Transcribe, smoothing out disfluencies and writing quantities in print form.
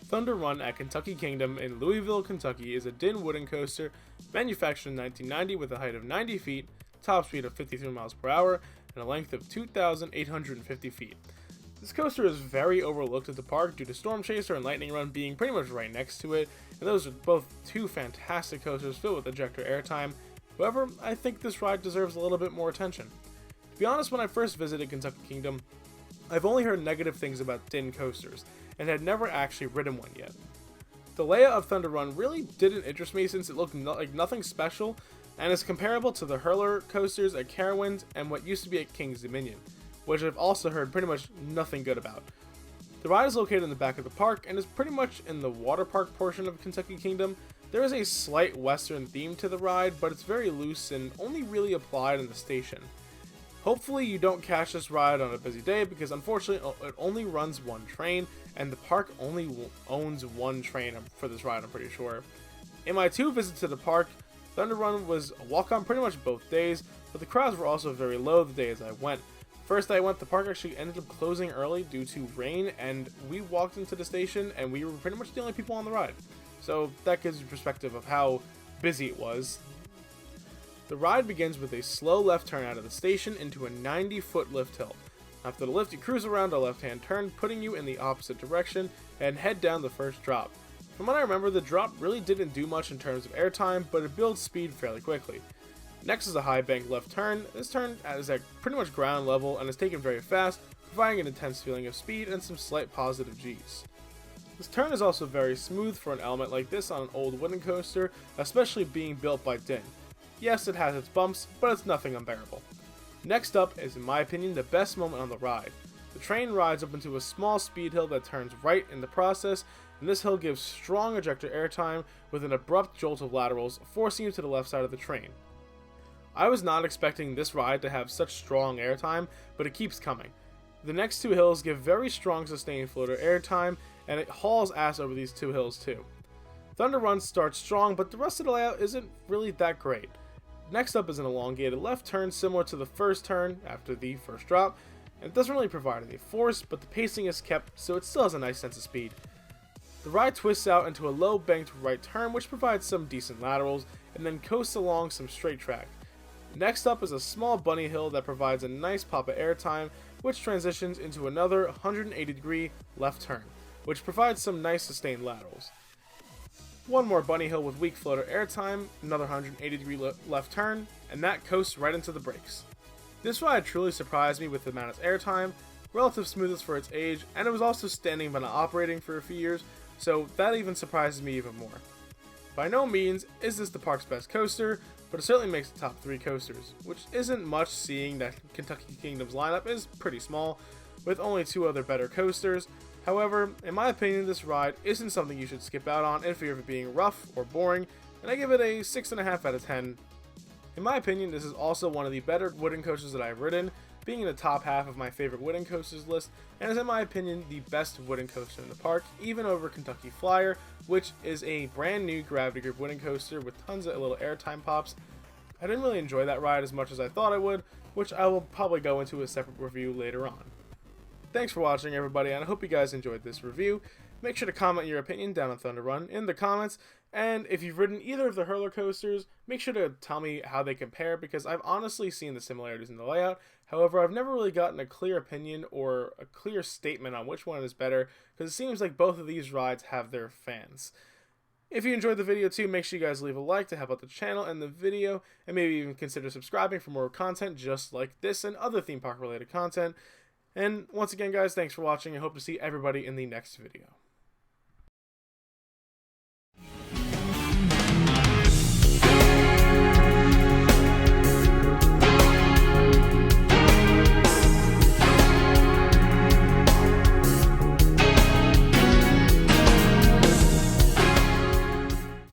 Thunder Run at Kentucky Kingdom in Louisville, Kentucky is a Dinn Wooden coaster manufactured in 1990 with a height of 90 feet, top speed of 53 miles per hour, and a length of 2,850 feet. This coaster is very overlooked at the park due to Storm Chaser and Lightning Run being pretty much right next to it, and those are both two fantastic coasters filled with ejector airtime. However, I think this ride deserves a little bit more attention. To be honest, when I first visited Kentucky Kingdom, I've only heard negative things about Dinn coasters, and had never actually ridden one yet. The layout of Thunder Run really didn't interest me since it looked like nothing special, and is comparable to the Hurler coasters at Carowinds and what used to be at King's Dominion, which I've also heard pretty much nothing good about. The ride is located in the back of the park and is pretty much in the water park portion of Kentucky Kingdom. There is a slight western theme to the ride, but it's very loose and only really applied in the station. Hopefully you don't catch this ride on a busy day because unfortunately it only runs one train and the park only owns one train for this ride, I'm pretty sure. In my two visits to the park, Thunder Run was a walk-on pretty much both days, but the crowds were also very low the days I went. First I went, the park actually ended up closing early due to rain, and we walked into the station and we were pretty much the only people on the ride. So that gives you perspective of how busy it was. The ride begins with a slow left turn out of the station into a 90-foot lift hill. After the lift, you cruise around a left-hand turn, putting you in the opposite direction, and head down the first drop. From what I remember, the drop really didn't do much in terms of airtime, but it builds speed fairly quickly. Next is a high bank left turn. This turn is at pretty much ground level and is taken very fast, providing an intense feeling of speed and some slight positive G's. This turn is also very smooth for an element like this on an old wooden coaster, especially being built by Dinn. Yes, it has its bumps, but it's nothing unbearable. Next up is, in my opinion, the best moment on the ride. The train rides up into a small speed hill that turns right in the process, and this hill gives strong ejector airtime with an abrupt jolt of laterals, forcing you to the left side of the train. I was not expecting this ride to have such strong airtime, but it keeps coming. The next two hills give very strong sustained floater airtime, and it hauls ass over these two hills too. Thunder Run starts strong, but the rest of the layout isn't really that great. Next up is an elongated left turn similar to the first turn after the first drop, and it doesn't really provide any force, but the pacing is kept so it still has a nice sense of speed. The ride twists out into a low banked right turn which provides some decent laterals, and then coasts along some straight track. Next up is a small bunny hill that provides a nice pop of airtime, which transitions into another 180-degree left turn, which provides some nice sustained laterals. One more bunny hill with weak floater airtime, another 180-degree left turn, and that coasts right into the brakes. This ride truly surprised me with the amount of airtime, relative smoothness for its age, and it was also standing but not operating for a few years, so that even surprises me even more. By no means is this the park's best coaster, but it certainly makes the top 3 coasters, which isn't much seeing that Kentucky Kingdom's lineup is pretty small, with only 2 other better coasters. However, in my opinion, this ride isn't something you should skip out on in fear of it being rough or boring, and I give it a 6.5 out of 10. In my opinion, this is also one of the better wooden coasters that I've ridden, being in the top half of my favorite wooden coasters list, and is in my opinion the best wooden coaster in the park, even over Kentucky Flyer, which is a brand new gravity grip wooden coaster with tons of little airtime pops. I didn't really enjoy that ride as much as I thought I would, which I will probably go into a separate review later on. Thanks for watching, everybody, and I hope you guys enjoyed this review. Make sure to comment your opinion down on Thunder Run in the comments, and if you've ridden either of the Hurler coasters, make sure to tell me how they compare, because I've honestly seen the similarities in the layout. However, I've never really gotten a clear opinion or a clear statement on which one is better, because it seems like both of these rides have their fans. If you enjoyed the video too, make sure you guys leave a like to help out the channel and the video, and maybe even consider subscribing for more content just like this and other theme park related content. And once again guys, thanks for watching. I hope to see everybody in the next video.